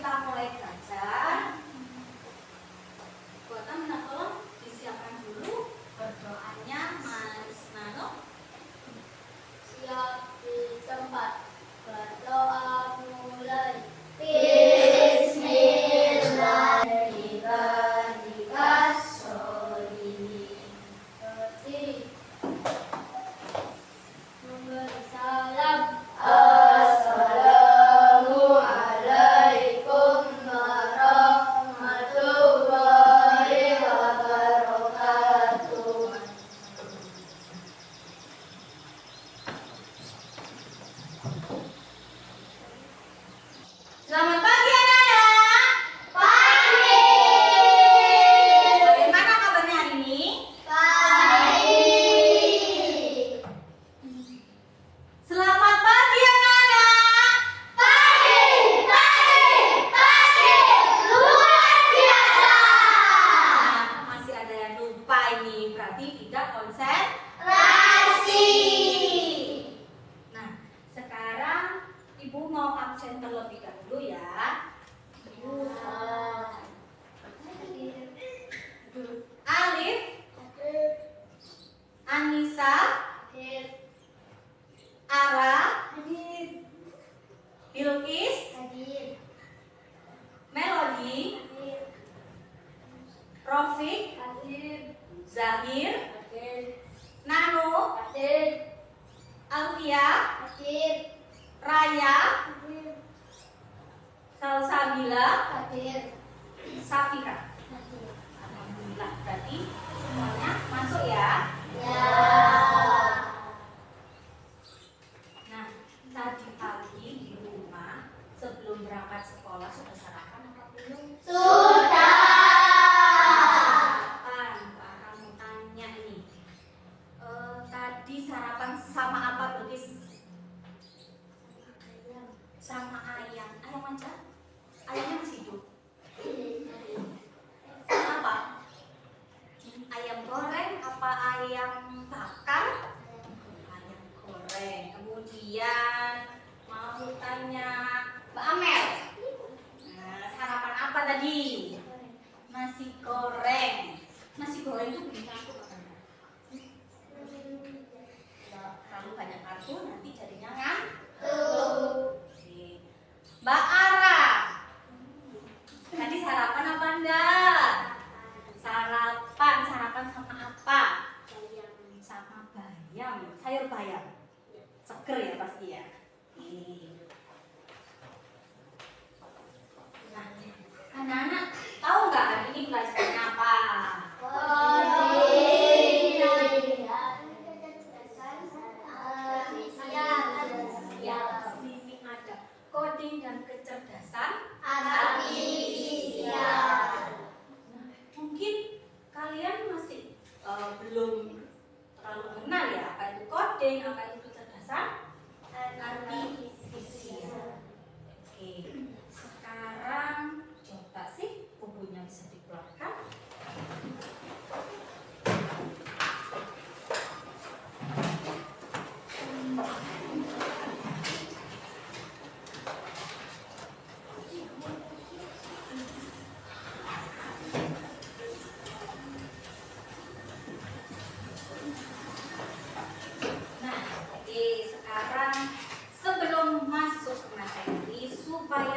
kita mulai belajar. Buatan minta tolong disiapkan dulu berdoanya Mas Nano. Siap di tempat. Berdoa mulai. Selamat pagi anak-anak. Pagi. Bagaimana kabarnya hari ini? Baik. Selamat pagi anak-anak. Pagi. Luar biasa. Nah, masih ada yang lupa ini, berarti tidak konsentrasi. Nah, sekarang Ibu mau absen terlebih dahulu ya. Ibu Alif, Anissa, Ara, Bilqis, Melody, Rofik, Zahir, Nano, Alfia, Raya, Salsabila, Safira. Alhamdulillah, berarti semuanya masuk ya. Nah, tadi pagi di rumah sebelum berangkat sekolah sudah sarapan apa belum? Sarapan, Pak, kamu tanya nih. Tadi sarapan sama apa, Bilqis? Sama ayam. Ayam aja? Ayamnya masih hidup? Sama apa? Ayam goreng apa ayam bakar? Ayam goreng. Kemudian mau tanya Mbak Amel. Nah, sarapan apa tadi? Nasi goreng. Nasi goreng itu bikin aku katanya. Terlalu banyak kartu nanti jadinya ngantuk. Mbak Ara, tadi sarapan apa enggak? Sarapan sama apa? Sama bayam, sayur bayam. Seger ya pasti ya. Nah, anak-anak tahu nggak hari ini belajarnya apa? Sini ada coding dan kecerdasan artifisial. Nah, mungkin kalian masih belum terlalu mengenal ya apa itu coding, apa itu kecerdasan artifisial. Oke, sekarang coba sih bukunya bisa dikeluarkan. Nah, oke, sekarang sebelum masuk ke materi supaya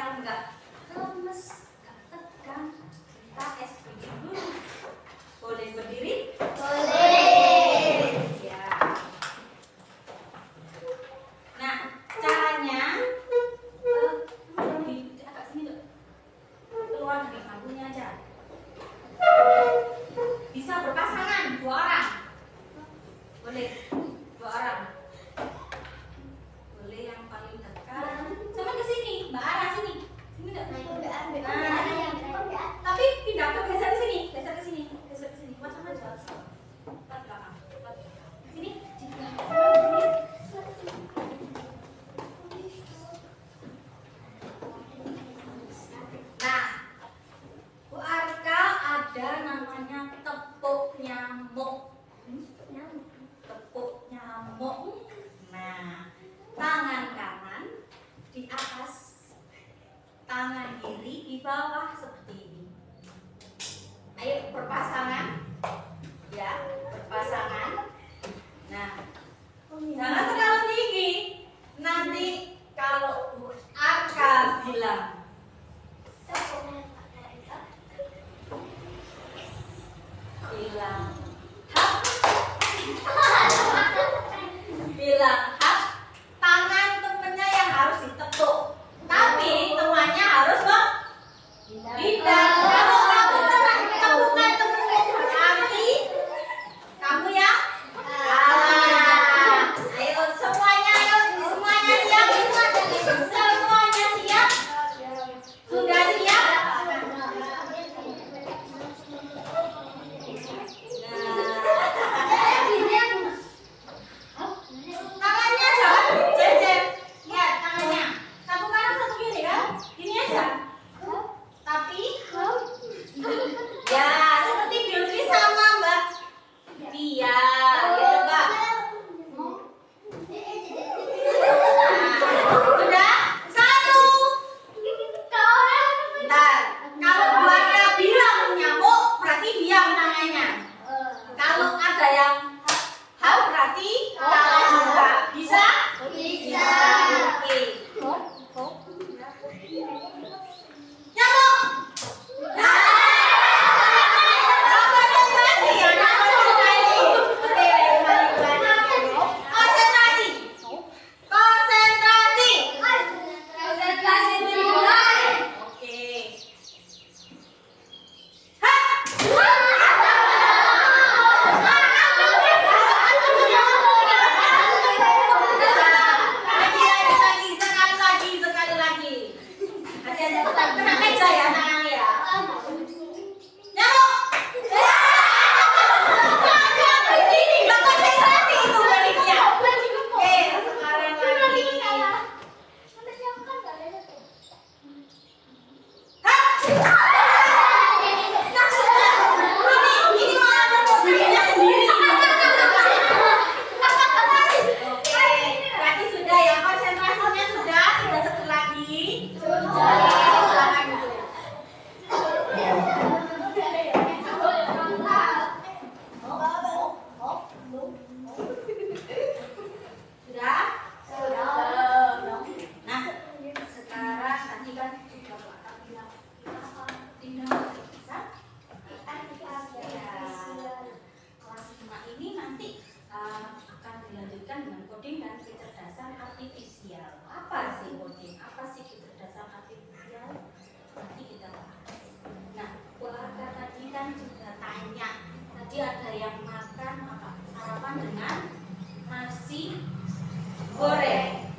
goreng.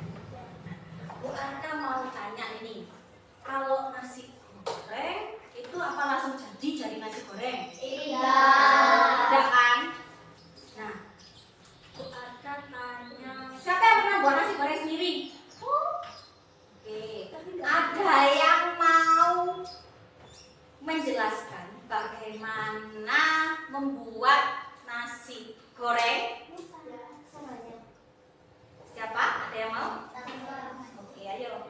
Bu Arka mau tanya ini, kalau nasi goreng itu apa langsung jadi nasi goreng? Tidak kan? Nah, Bu Arka tanya, siapa yang pernah buat nasi goreng sendiri? Oke, ada yang mau menjelaskan bagaimana membuat nasi goreng? Siapa? Ada yang mau? Oke, ayo.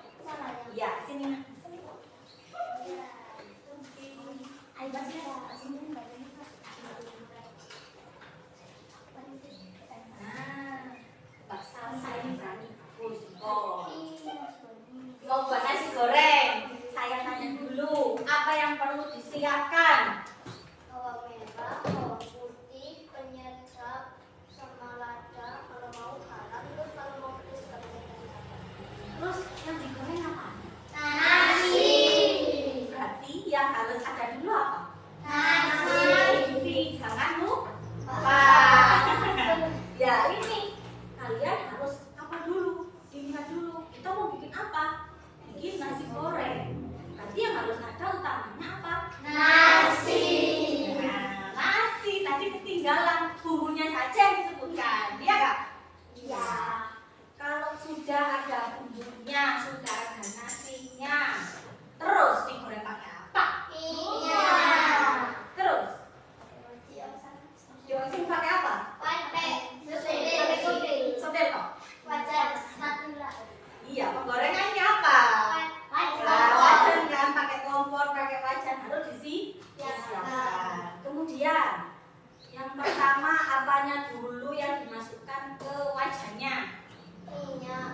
Ya, sini. Nah, Mbak Salsa ini berani. Oh, mau buat nasi goreng. Saya tanya dulu, apa yang perlu disiapkan? Bawang merah, bawang putih, penyedap, sama lada. Kalau mau garam, terus kalau mau pedas Terus yang digoreng apa? nasi. Berarti yang harus ada dulu apa? Nasi. Jangan lupa. Ya ini kalian harus apa dulu? Ingat dulu. Kita mau bikin apa? Bikin nasi goreng. Berarti yang harus ada utamanya apa? Nasi. Nah, nasi tadi ketinggalan bumbunya saja yang disebutkan, ya kak? Iya. Kalau sudah ada bumbunya, sudah ada nasinya, terus digoreng pakai apa? Iya. Terus digoreng pakai apa? Pakai Pakai sodel kok? wajan spatula. Iya, penggorengannya apa? Nah, wajan kan, pakai kompor, pakai wajan harus disiapkan. Kemudian yang pertama apanya dulu yang dimasukkan ke wajannya?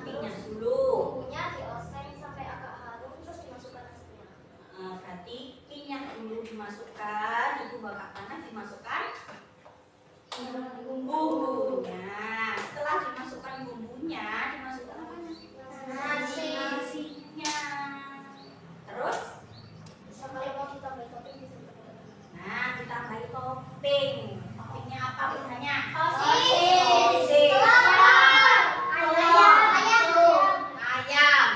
Minyak dulu. Bumbunya dioseng sampai agak harum, terus dimasukkan nasinya. Berarti minyak dulu dimasukkan, bumbu bakar panas dimasukkan bumbunya. Setelah dimasukkan bumbunya, dimasukkan apa? Nasinya. Terus, Kalau mau ditambahin topping bisa ditambahin. nah ditambahi topping. Toppingnya apa biasanya? Sosis. Ayam,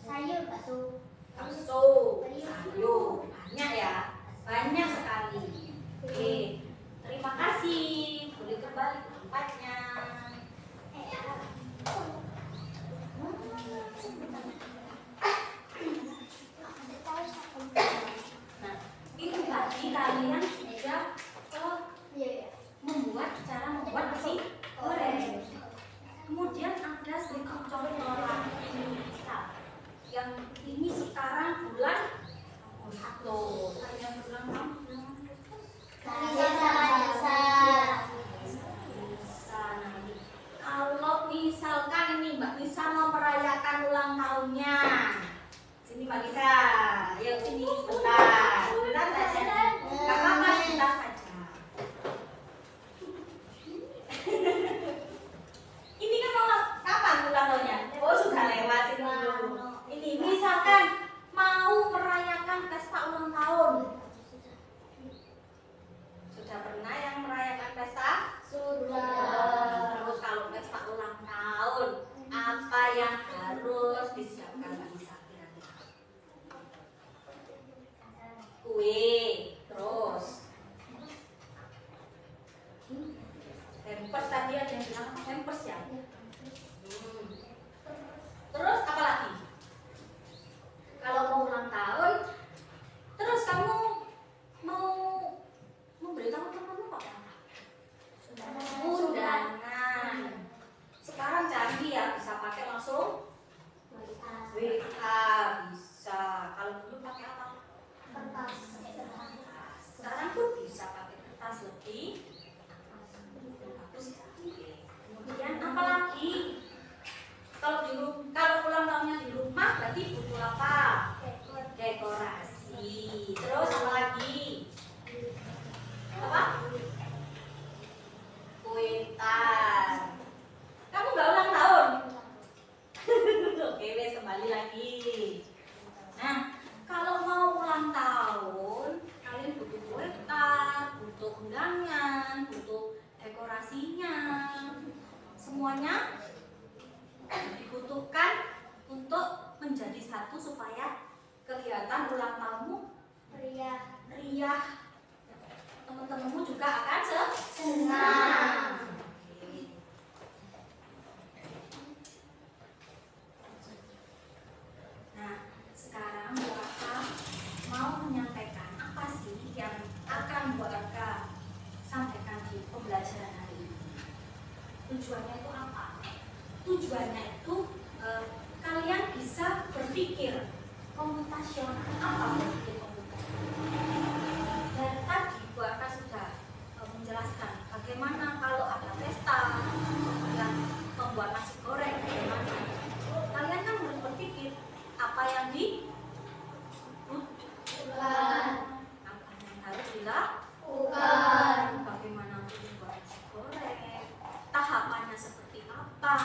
Sayur bakso. bakso, sayur, banyak ya, banyak sekali. Oke, terima kasih. Boleh kembali ke tempatnya. Nah, ini tadi kalian sudah cara membuat nasi goreng. Kemudian ada sedikit contoh misal. Yang ini sekarang bulan Agustus. Saya bulan bisa nanti. Kalau misalkan ini Mbak Lisa mau merayakan ulang tahunnya, sini Mbak Lisa, yuk sini sebentar, sebentar saja, nggak apa-apa sebentar saja. Ini kan mau kapan ulang tahunnya? Oh sudah lewat sini dulu. Ini misalkan mau merayakan pesta ulang tahun. Sudah pernah yang merayakan pesta? Sudah. Terus kalau pesta ulang tahun, apa yang harus disiapkan Mbak Lisa kira-kira? Kue, terus teman-temanmu juga akan senang. Oke. Nah, sekarang Bu Aka mau menyampaikan apa sih yang akan Bu Aka sampaikan di pembelajaran hari ini. Tujuannya itu apa? Tujuannya itu kalian bisa berpikir komputasional. Apa berpikir komputasional? Dari tadi Bu Aka sudah menjelaskan bagaimana kalau ada pesta, kemudian membuat nasi goreng, bagaimana. Kalian kan harus berpikir apa yang dibutuhkan, apa yang harus dilakukan, bagaimana membuat nasi goreng, tahapannya seperti apa,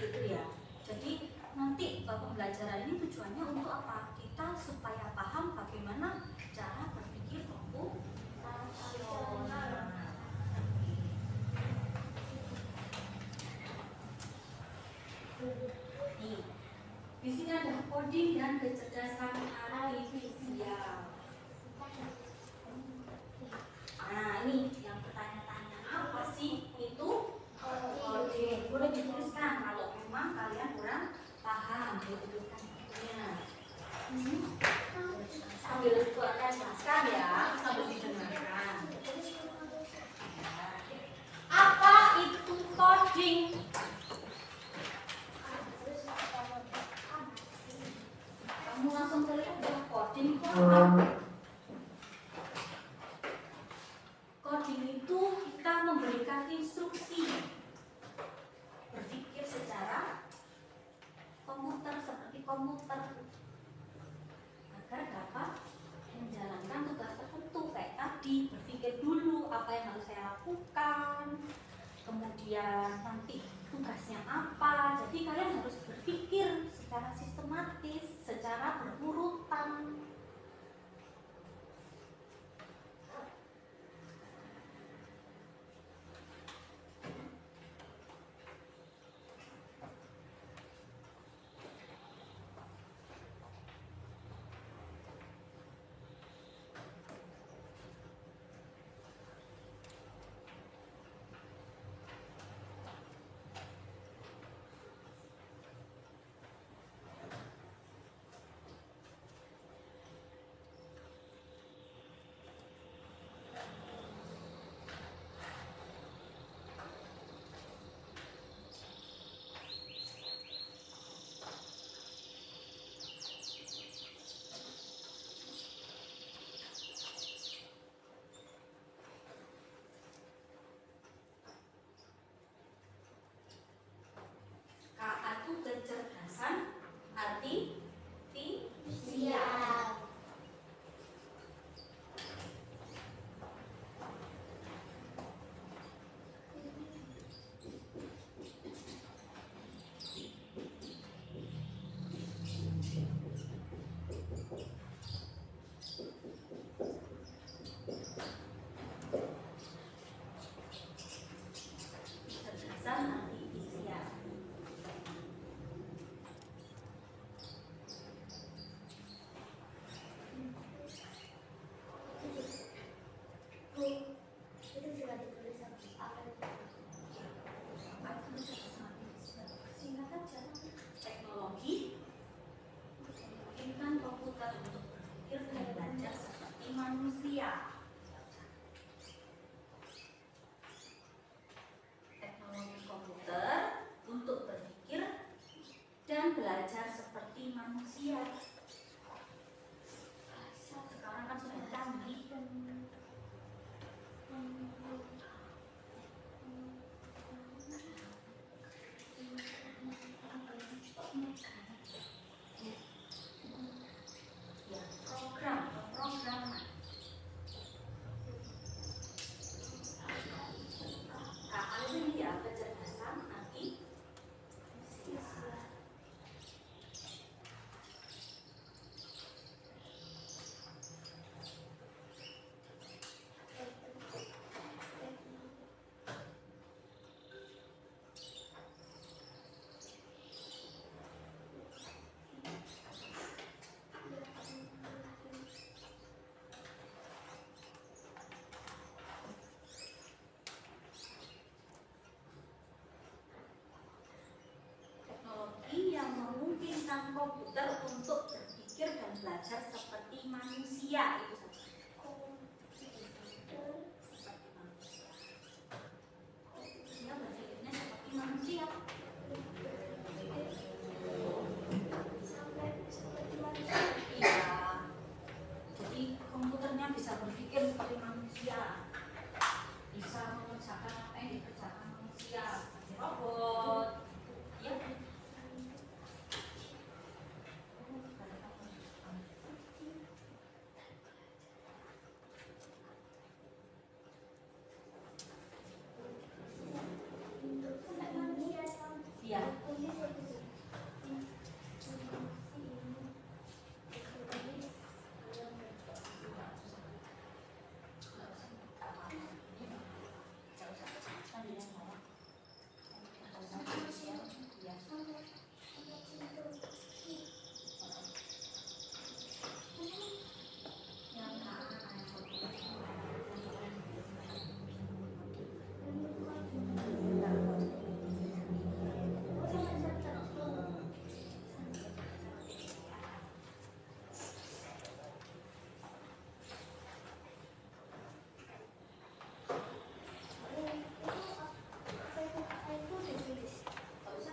gitu ya. Jadi nanti pembelajaran ini tujuannya untuk apa? Kita supaya paham bagaimana cara berpikir komputasional. Nih, di sini ada coding dan kecerdasan artifisial. Nah, ini yang bertanya-tanya apa sih itu coding? Boleh dituliskan kalau memang kalian kurang paham, dituliskan bukunya. Sambil Bu Aka jelaskan ya, sambil didengarkan. Apa itu coding? Kamu langsung terlihat bahwa coding itu apa? Coding itu kita memberikan instruksi berpikir secara komputer, seperti komputer, agar dapat menjalankan tugas tertentu. Kayak tadi, berpikir dulu apa yang harus saya lakukan, kemudian nanti tugasnya apa. Jadi kalian harus berpikir secara sistematis, secara berurutan. menggunakan komputer untuk berpikir dan belajar seperti manusia. Itu saja. Seperti manusia. Dia berpikirnya seperti manusia. Iya. Jadi komputernya bisa berpikir seperti manusia. Bisa mengerjakan apa yang dikerjakan manusia, seperti robot. Ya. Iya.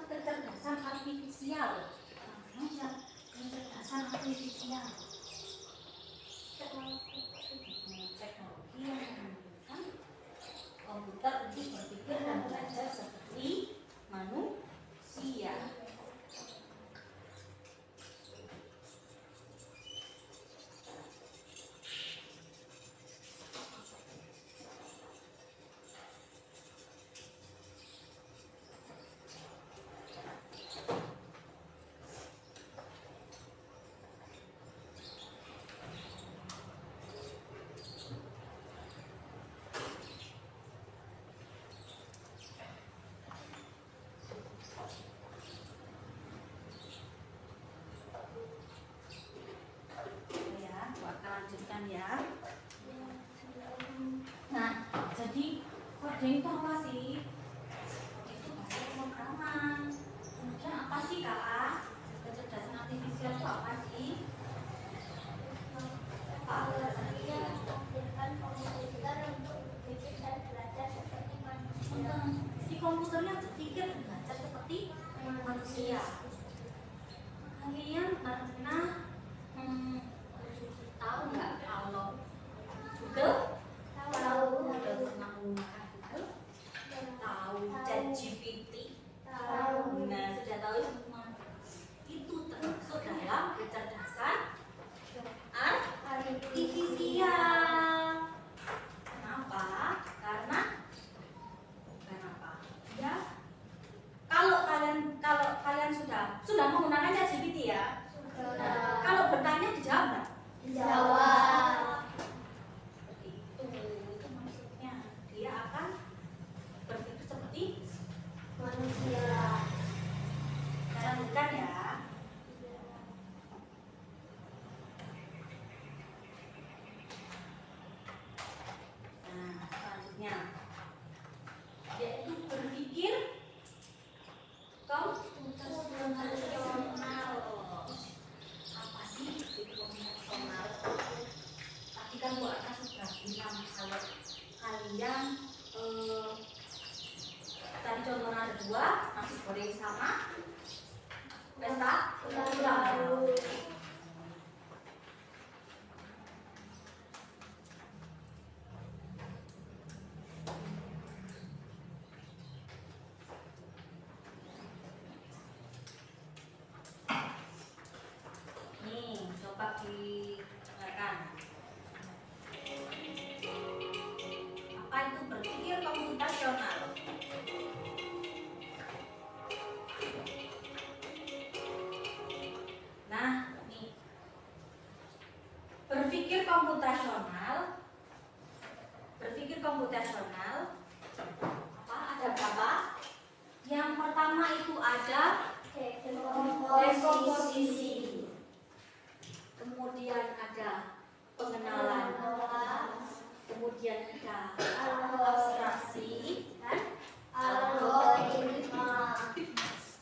Kecerdasan artifisial. Namanya kecerdasan artifisial. Teknologi yang memungkinkan komputer untuk berpikir dan belajar seperti manusia. Ya, aku akan lanjutkan ya. Nah, jadi coding itu apa sih? Itu bahasa pemrograman. Kemudian apa sih Kak? Kecerdasan artifisial itu apa sih? Si komputernya berpikir dan belajar seperti manusia. Kalian pernah tahu nggak kalau Google? Tahu pernah menggunakan Google? Tahu ChatGPT? Nah, sudah tahu semua. Itu termasuk dalam kecerdasan artifisial. Kenapa? Karena ya, kalau kalian sudah menggunakan ChatGPT ya. Kalau bertanya dijawab nggak? Dijawab. Itu maksudnya dia akan berpikir seperti Manusia. Saya lanjutkan ya. Nah, selanjutnya yaitu berpikir konvensional. Apa sih berpikir konvensional? Tadi kan Bu Atta sudah bilang kalau kalian tadi contohnya ada 2, nasi goreng sama pesta ulang. Nih, coba didengarkan. Apa itu berpikir komputasional? Nah, nih. Berpikir komputasional apa? Ada berapa? Yang pertama itu ada dekomposisi. Kemudian ada pengenalan. Kemudian ada abstraksi dan algoritma.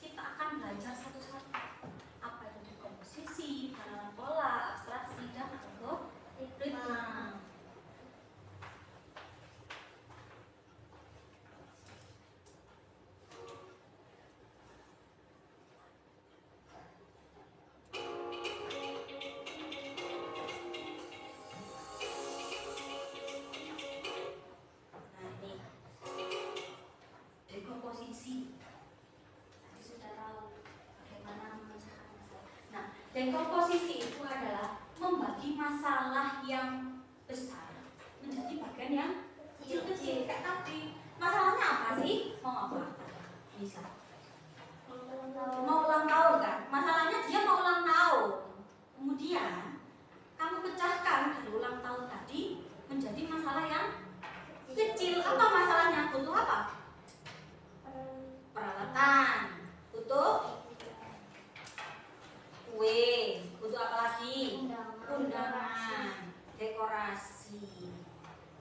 Kita akan belajar satu-satu. Apa Dekomposisi itu adalah membagi masalah yang besar menjadi bagian yang kecil-kecil. Kayak tadi, masalahnya apa sih? Mau apa? Bisa. Mau ulang tahun kan? Masalahnya dia mau ulang tahun. Kemudian kamu pecahkan dari ulang tahun tadi menjadi masalah yang kecil. Apa masalahnya? Butuh apa? Peralatan. Butuh kue, butuh apa lagi? Undangan, dekorasi.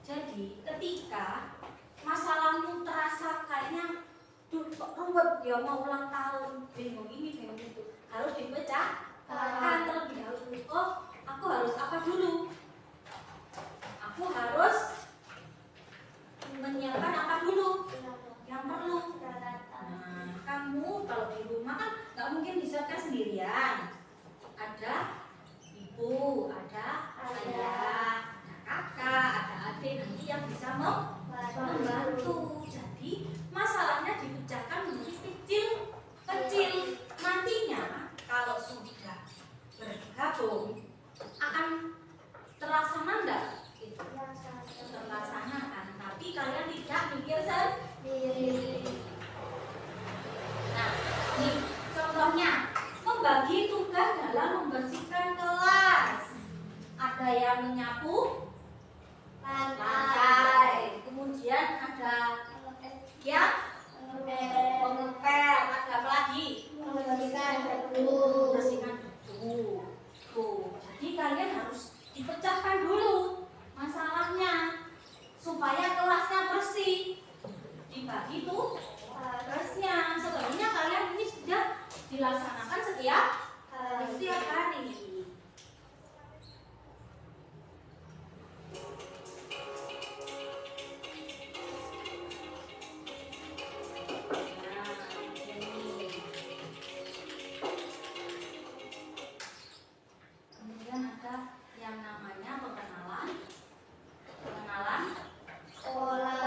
Jadi ketika masalahmu terasa kayaknya kok ruwet, ya mau ulang tahun, bingung ini, bingung itu, harus dipecahkan terlebih dahulu. Oh, aku harus apa dulu? Aku harus menyiapkan apa dulu? Yang perlu. Nah, kamu kalau di rumah kan nggak mungkin disiapkan sendirian. Ada ibu, ada ayah, ada kakak, ada adik nanti yang bisa membantu. Jadi masalahnya dipecahkan menjadi kecil-kecil. Nantinya kalau sudah bergabung akan terlaksana enggak? Itu terlaksana kan. Tapi kalian tidak mikir sendiri. Nah, ini contohnya membagi tugas dalam membersihkan kelas. Ada yang menyapu lantai, kemudian ada yang mengepel, ada apa lagi? Membersihkan debu. Tuh, jadi kalian harus dipecahkan dulu masalahnya supaya kelasnya bersih. Dibagi tuh tugasnya. Sebenarnya kalian ini sudah dilaksanakan setiap hari. Kemudian ada yang namanya pengenalan pola.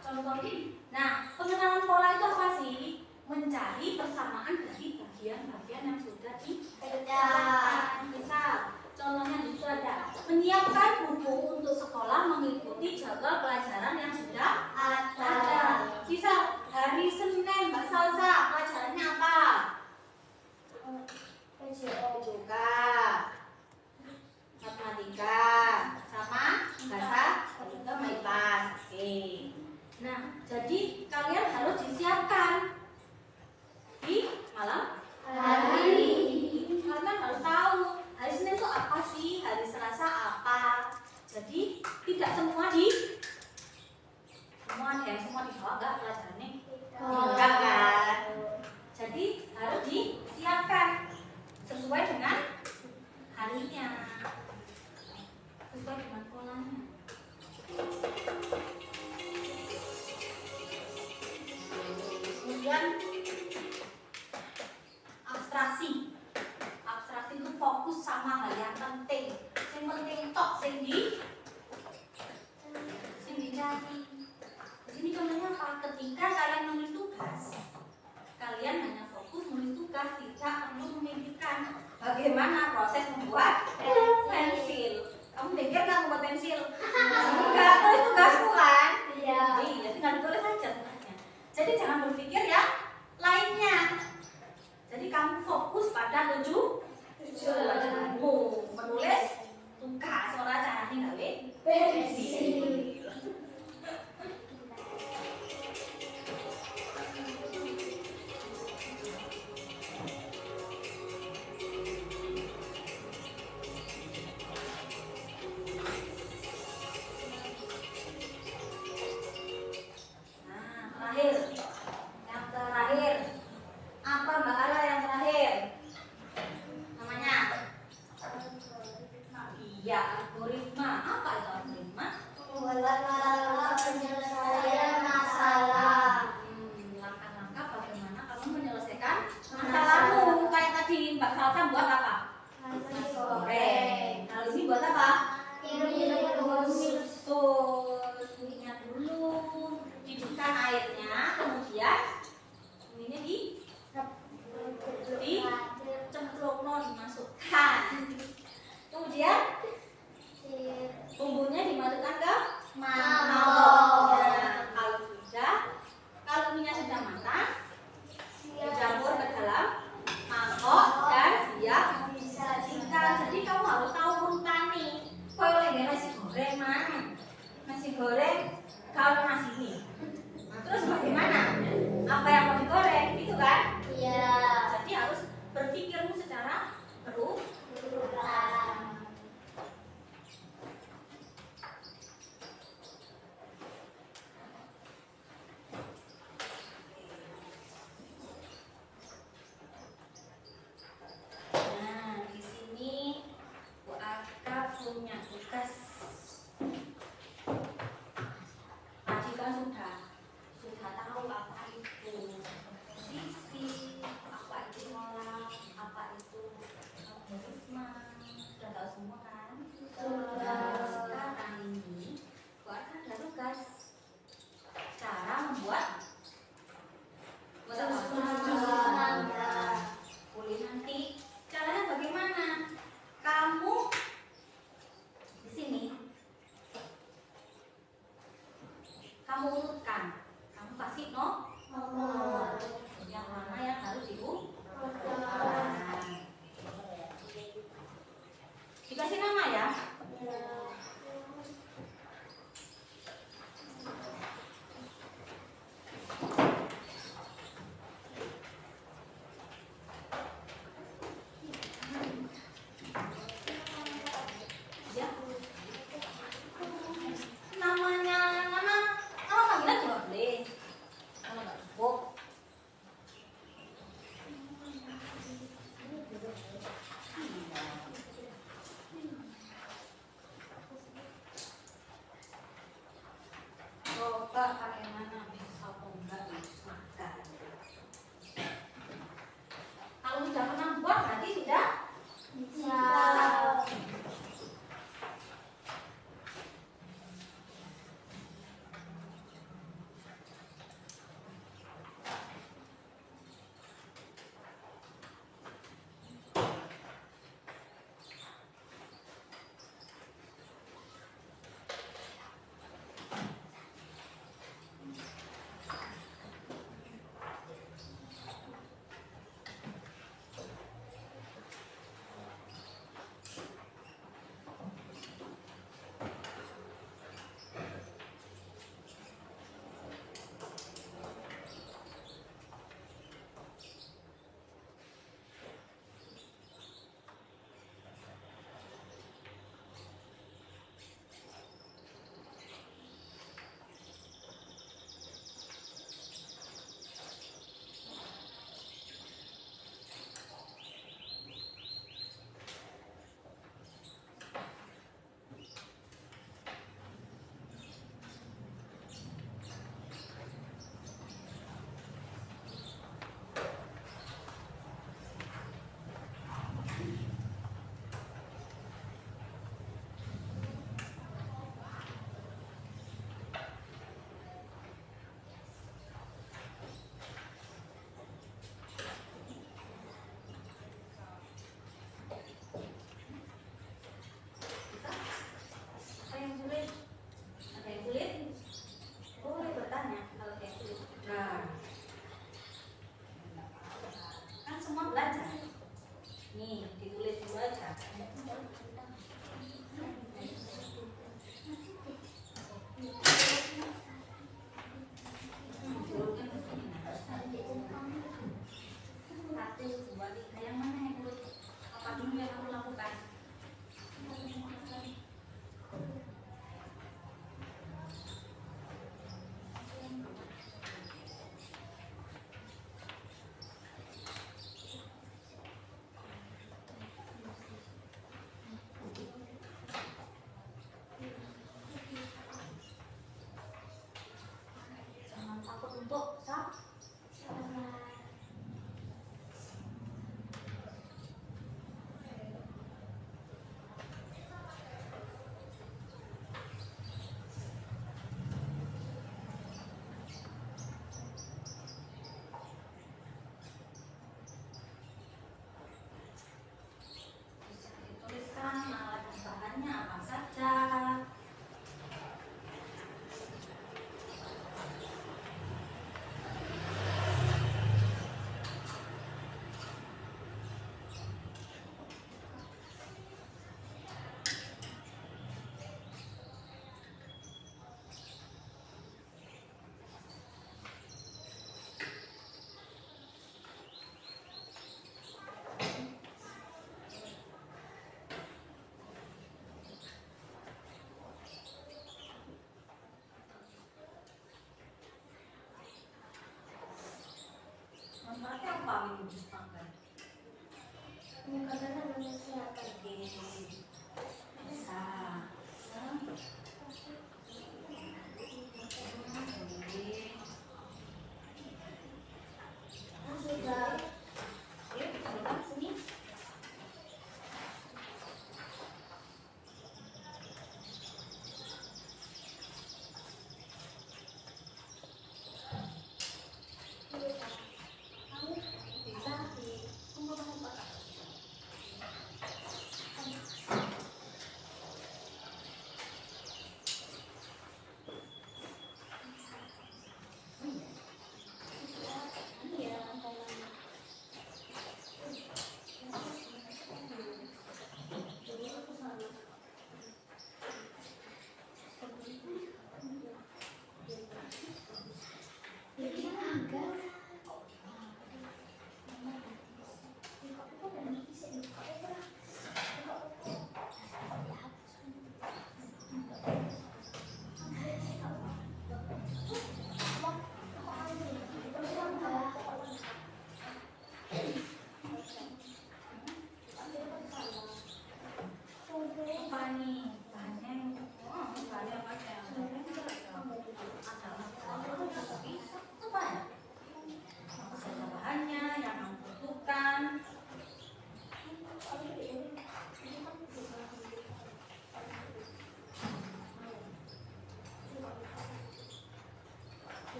Contohnya, nah pengenalan pola itu apa sih? Mencari persamaan dari bagian-bagian yang sudah dipecahkan. Misal, contohnya itu ada menyiapkan buku untuk sekolah mengikuti jadwal pelajaran yang sudah ada. Misal, hari Senin Mbak Salsa pelajarannya apa? Juga matematika sama bahasa MIPA. Oke. Nah, jadi kalian harus disiapkan di malam hari. Kalian harus tahu hari Senin itu apa sih, hari Selasa apa. Jadi tidak semua dibawa enggak pelajarannya? Enggak kan? Jadi harus disiapkan sesuai dengan harinya, sesuai dengan polanya. Kemudian abstraksi itu fokus sama hal yang penting. Yang penting tok sing dicari. Di sini contohnya apa? Ketika kalian menulis tugas, kalian hanya fokus menulis tugas, tidak perlu memikirkan bagaimana proses membuat pensil. Kamu pikir nggak membuat pensil? Enggak, itu tugasmu kan? Iya, tinggal ditulis saja tugasnya. Jadi jangan berpikir ya lainnya. Jadi kamu fokus pada tujuanmu menulis tugas, ora carane gawe pensil. Yang terakhir apa Mbak Ara yang terakhir? Namanya? Iya, algoritma. Apa itu algoritma? Penyelesaian masalah. Langkah-langkah bagaimana kamu menyelesaikan masalahmu. Kayak tadi Mbak Salsa buat apa? Nasi goreng. Kalau ini buat apa? Minyak dulu, didihkan airnya, kemudian ini dicemplungno di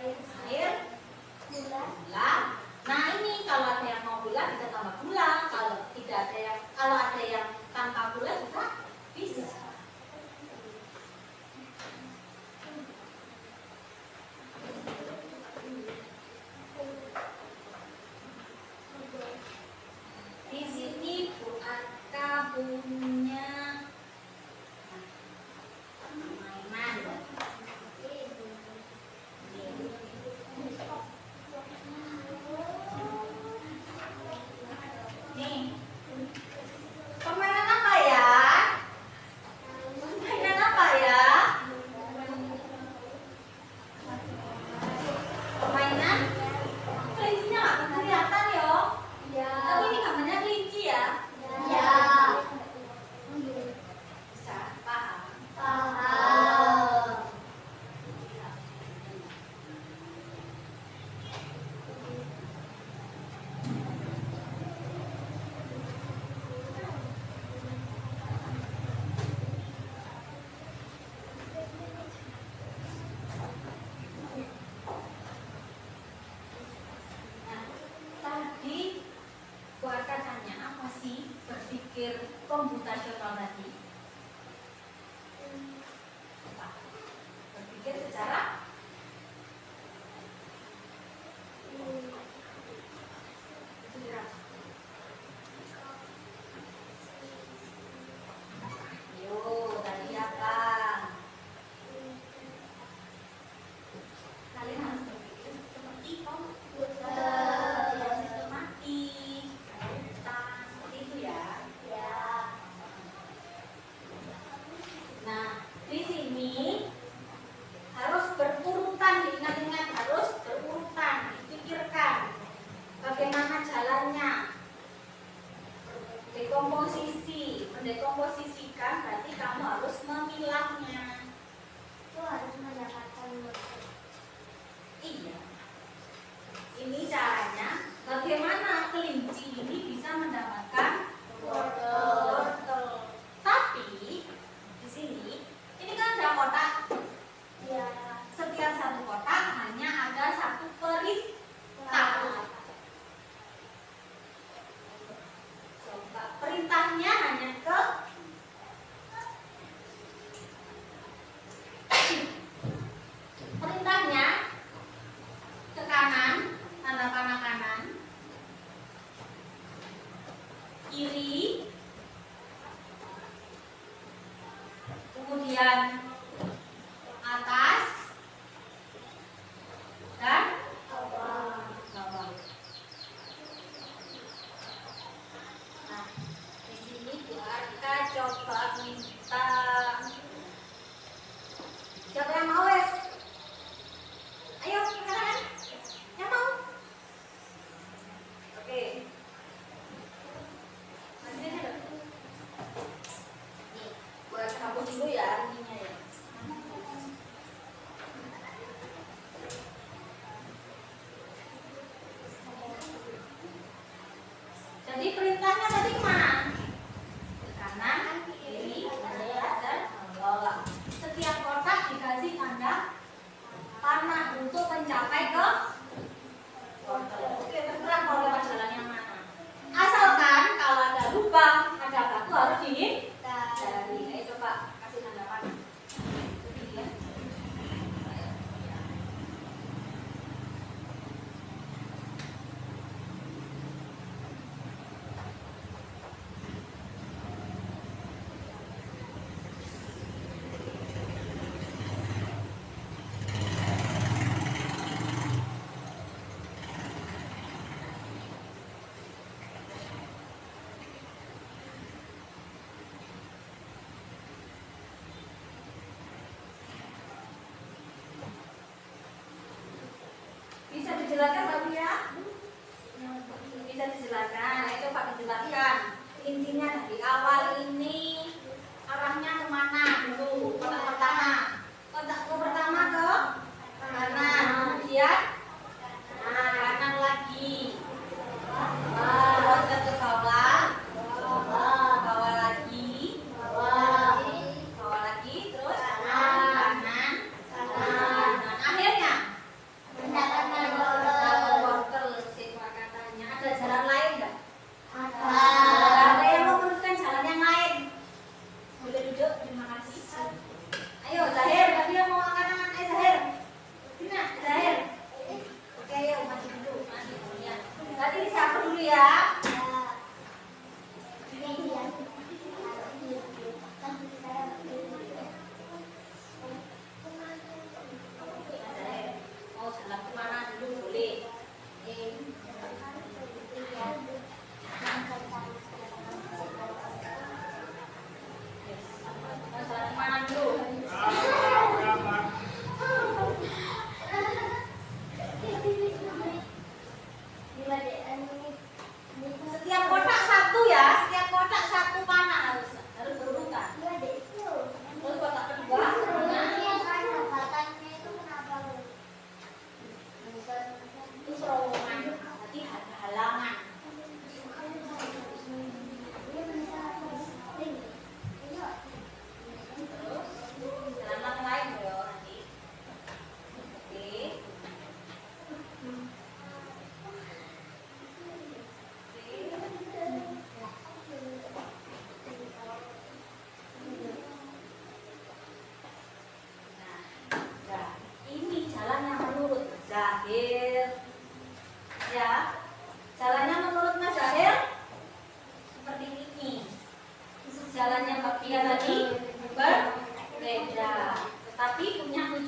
Air, gula, gula. Nah ini kalau ada yang mau gula bisa tambah gula. Kalau ada yang tanpa gula juga bisa. Di sini Bu Arka punya mainan. Nih, permainan apa ya? Permainan apa ya? Permainan kelincinya nggak kelihatan yo. Tapi ini gambarnya kelinci ya. Bisa paham. Nah, tadi Bu Arka tanya apa sih berpikir komputasional tadi? Apa? Berpikir secara Yo, tadi apa? Kalian harus berpikir seperti komputer yang sistematis, seperti itu ya. Nah, di sini harus berurutan, diingat-ingat harus berurutan, dipikirkan bagaimana jalannya. Mendekomposisikan berarti kamu harus memilahnya. Itu harus mendapatkan wortel. Iya. Ini caranya bagaimana kelinci ini bisa mendapatkan wortel. Tapi di sini ini kan ada kotak. Setiap satu kotak hanya ada satu perintah. Coba perintahnya hanya ke perintahnya ke kanan, tanda panah kanan, kiri, kemudian atas dan bawah. Nah, di sini Bu Arka coba minta siapa yang mau wes? Ayo, katakan. Yang mau? Oke. Masih ada nggak? Nih, buat hapus dulu ya ininya ya. Jadi perintahnya tadi kemana? Ke kanan, kiri, atas, dan bawah. Setiap kotak dikasih tanda panah untuk mencapai ke wortel. Oke, terserah mau lewat jalan yang mana. Asalkan kalau ada lubang, ada batu harus dihindari. Ayo coba kasih tanda panah. Ini ya. Bisa dijelaskan Mbak Pia? Bisa dijelaskan. Ayo coba dijelaskan. Intinya dari awal ini arahnya kemana dulu? Kotak pertama. Kotak pertama ke kanan. Kemudian kanan lagi. Kotak ke bawah. Bawah lagi. Bawah lagi. Terus kanan. Nah, akhirnya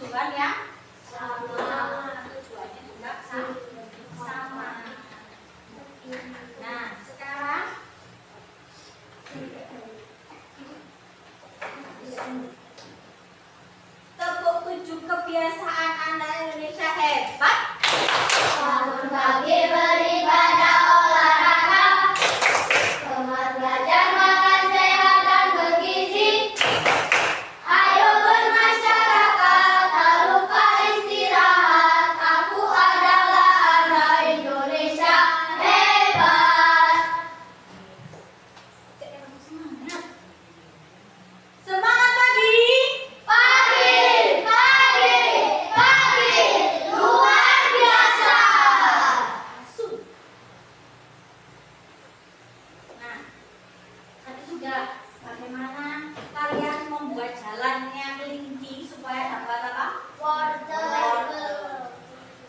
tujuan yang sama. Tujuannya juga sama. Nah, sekarang tepuk 7 kebiasaan anak Indonesia hebat. Bangun pagi beribadah olahraga, gemar belajar makan sehat dan bergizi. Ayo bermasyarakat, tak lupa istirahat. Aku adalah anak Indonesia hebat. Semangat pagi. Pagi, pagi, pagi, luar biasa. Masuk. Nah, tadi sudah bagaimana kalian membuat jalannya kelinci supaya dapat apa? Wortel.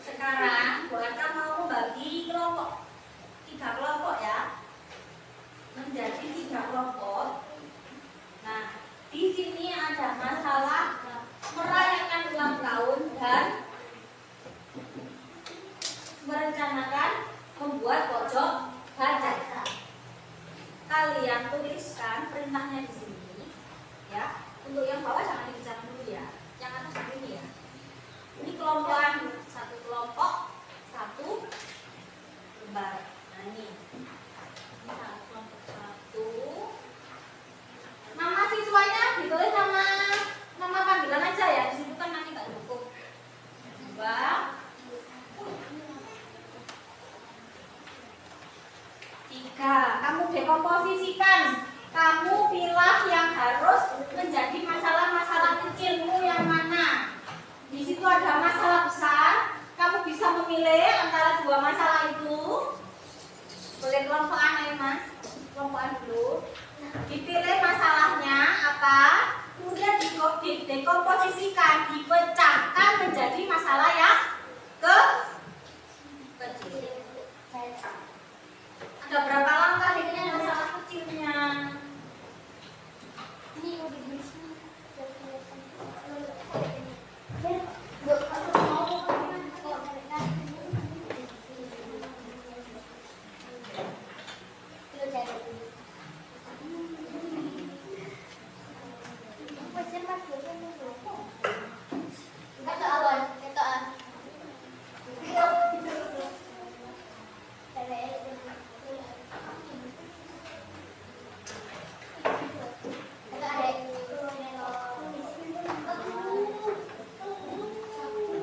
Sekarang Bu Arka mau membagi kelompok, 3 kelompok ya, menjadi 3 kelompok. Nah, di sini ada masalah merayakan ulang tahun dan merencanakan membuat pojok baca. Kalian tuliskan perintahnya di sini, ya. Untuk yang bawah jangan dikerjakan dulu ya, yang atas ini ya. Ini kelompokan, 1 kelompok, 1 lembar. Nah ini 1 kelompok 1. Nama siswanya ditulis sama nama panggilan aja ya, di situ kan nanti nggak cukup. 2, 3. Kamu dekomposisikan. Kamu pilah yang harus menjadi masalah-masalah kecilmu yang mana. Di situ ada masalah besar. Kamu bisa memilih antara 2 masalah itu. Boleh kelompokan ya Mas? Kelompokan dulu. Dipilih masalahnya apa, kemudian didekomposisikan, dipecahkan menjadi masalah yang kecil. Ada berapa langkah ini masalah kecilnya? Ini udah di sini.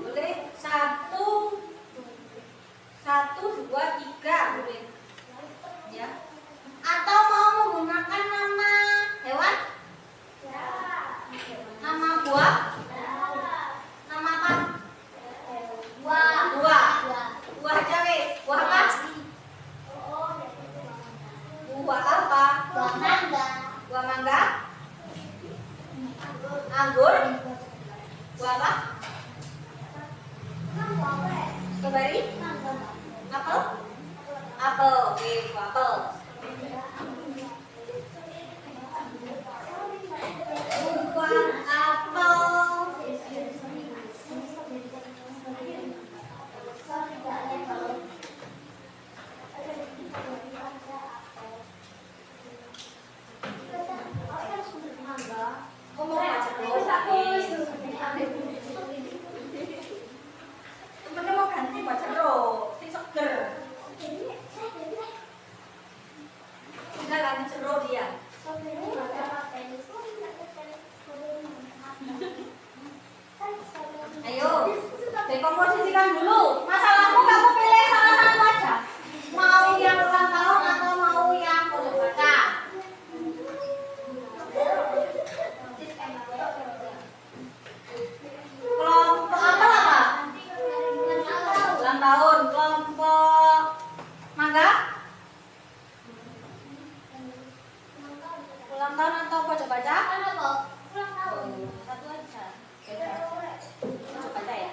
Boleh 1, 2, 3 boleh. Ya. Atau mau menggunakan nama hewan? Nama buah? Nama apa? Buah. Buah aja wes. Buah apa? Buah apa? Buah mangga? Anggur? Buah apa? Strawberry? Apel? Apel. Oke, buah apel. Buah apel. Oh, mau baca terus tapi temennya mau ganti baca terus. Sing seger. Enggak lagi ceruk dia. Ayo, dekomposisikan dulu. Masalahmu kamu pilih salah satu aja. Mau yang ulang tahun atau mau yang pojok baca? Kelompok apa? Ulang tahun. Kelompok mangga? Ulang tahun atau pojok baca? Satu aja. Pojok baca ya?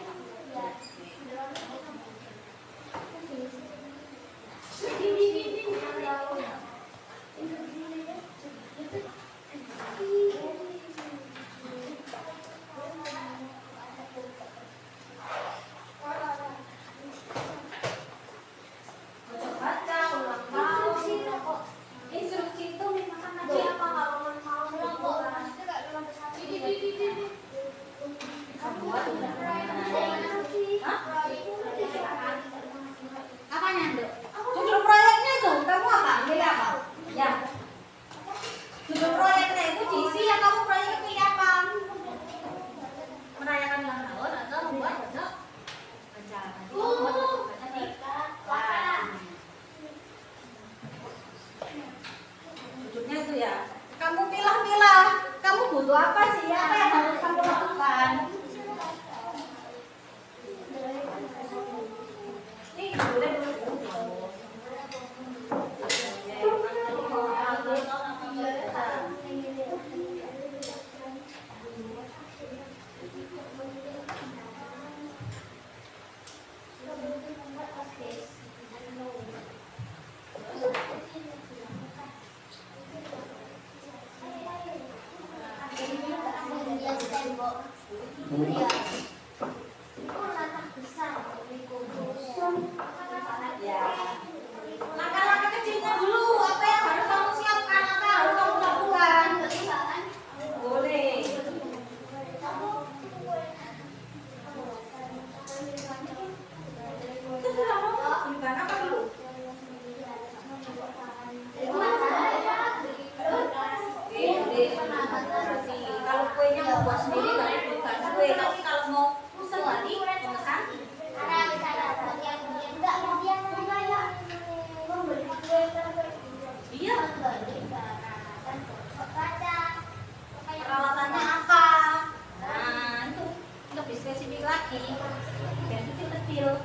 sedikit lagi yang kecil-kecil.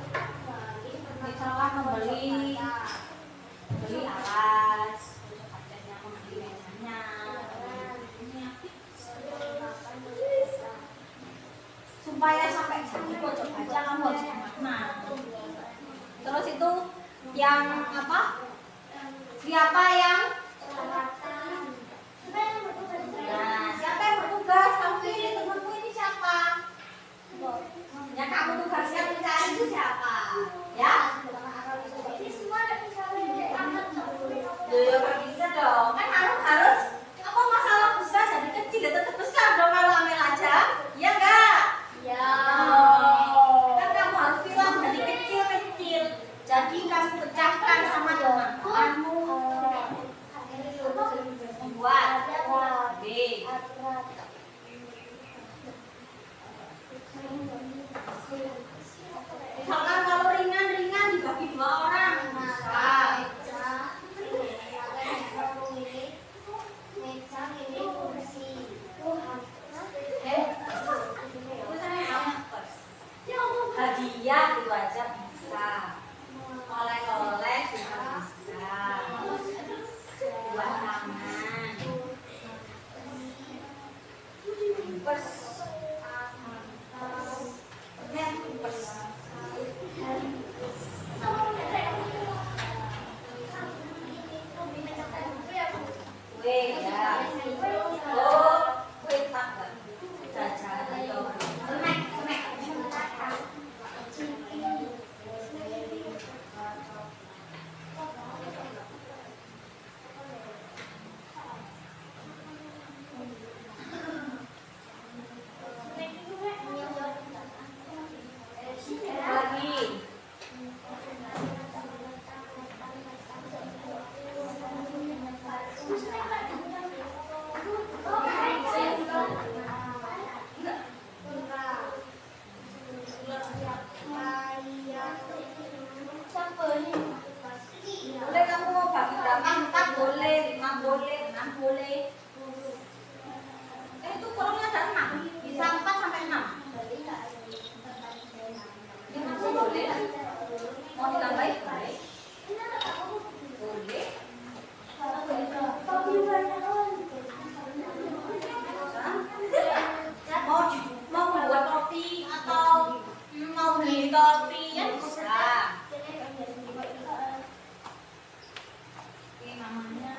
Misalnya membeli alas, terus akhirnya membeli mejanya. Supaya sampai jadi pojok baca kamu harus bermakna. Terus itu yang apa? Siapa yang nah, siapa yang bertugas? Kamu pilih temanmu ini siapa? Ya kamu tugasnya mencari itu siapa? Ya? Ya nggak bisa dong. Kan harus apa masalah besar jadi kecil ya tetap besar dong kalau ambil aja. Ya enggak? Ya. Kan kamu harus bilang jadi kecil-kecil. Jadi kamu pecahkan sama teman-temanmu. Membuat B. Misalkan kalau ringan-ringan dibagi 2 orang. Bisa. Hadiah itu aja bisa. Oleh-oleh juga bisa. Buat tangan. Pers. Weh ya. Oh, weh tak. Jajan ayo. Semek. Lagi. Boleh kamu mau bagi berapa? 4 boleh, 5 boleh, 6 boleh. Itu kurangnya ada 6. Bisa 4 sampai 6. 5 boleh. Mau ditambahin? Boleh. Boleh. Mau membuat roti atau mau beli roti ya bisa. Oke, namanya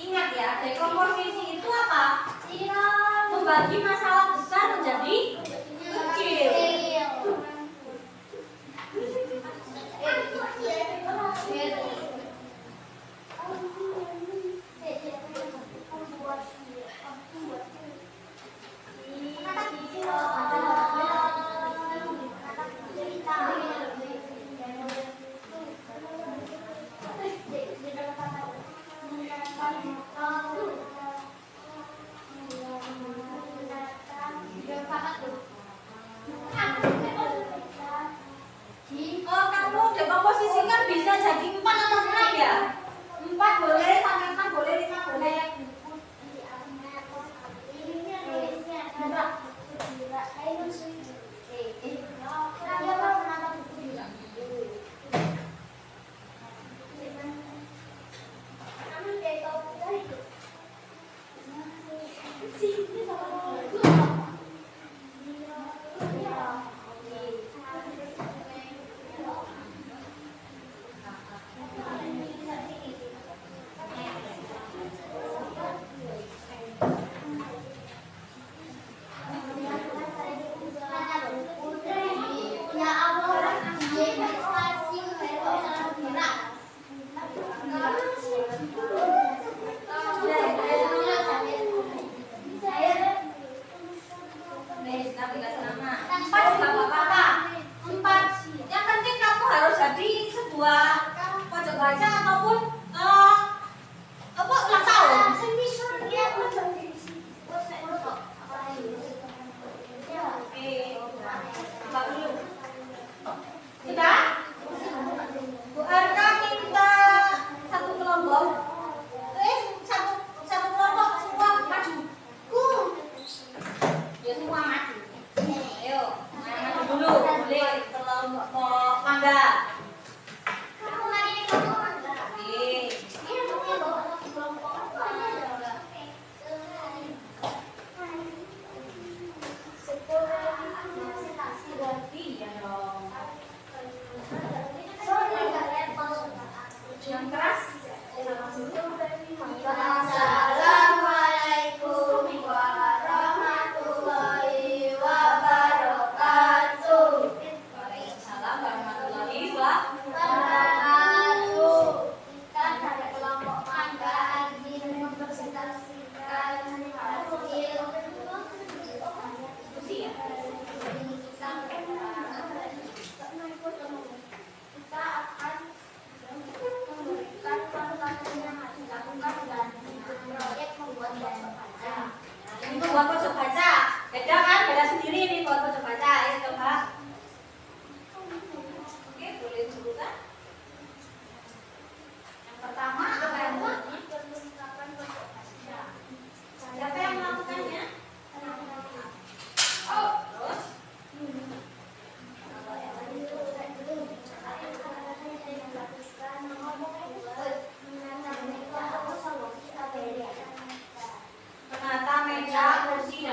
ingat ya, dekomposisi itu apa? Membagi masalah besar menjadi kecil. Oh, kamu dekomposisikan bisa jadi 4 atau 6 ya? 4 boleh, sampai 6 boleh, 5 boleh. Itu buat pojok baca. Beda kan? Beda sendiri nih buat pojok baca. Ayo coba. Oke, boleh dulu kan? Yang pertama apa yang buatnya? Perlengkapan pojok baca. Siapa yang melakukannya? Oh, terus? Menata meja, kursi,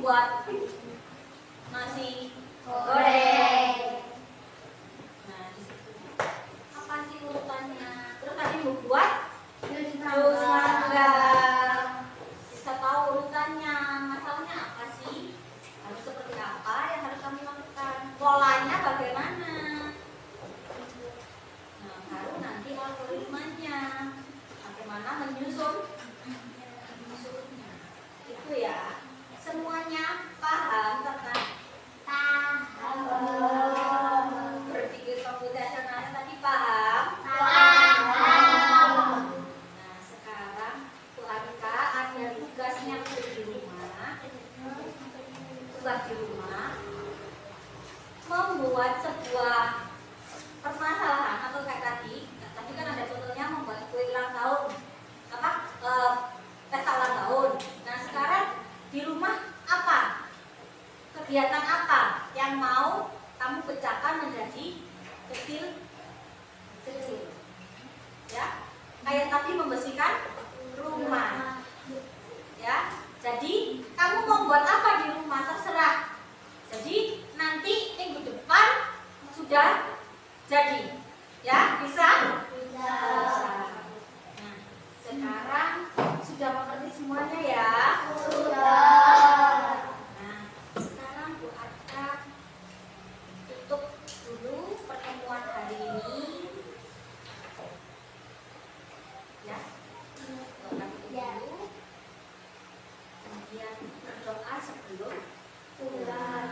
membuat nasi Goreng. Nah, di situ. Apa sih urutannya? Terus tadi membuat Jus jus mangga. mangga. Bisa tahu urutannya. Masalahnya apa sih? Harus seperti apa yang harus kami lakukan? Polanya bagaimana? Nah, baru nanti algoritmanya. Bagaimana menyusunnya. Itu ya. Semuanya paham tentang berpikir komputasional tadi paham? Nah, sekarang Bu Arka ada tugasnya di rumah. Tugas di rumah membuat sebuah permasalahan atau kayak tadi. Tadi kan ada contohnya membuat kue ulang tahun. Apa? Pesta ulang tahun. Nah, sekarang di rumah apa? Kegiatan apa yang mau kamu pecahkan menjadi kecil? Ya, kayak tadi membersihkan rumah. Ya, jadi kamu mau buat apa di rumah terserah. Jadi nanti minggu depan sudah jadi. Ya, bisa? Bisa. Nah, sekarang sudah mengerti semuanya ya? Sudah. Nah, sekarang Bu Arka tutup dulu pertemuan hari ini. Ya, Bu Arka tutup dulu. Kemudian berdoa sebelum pulang.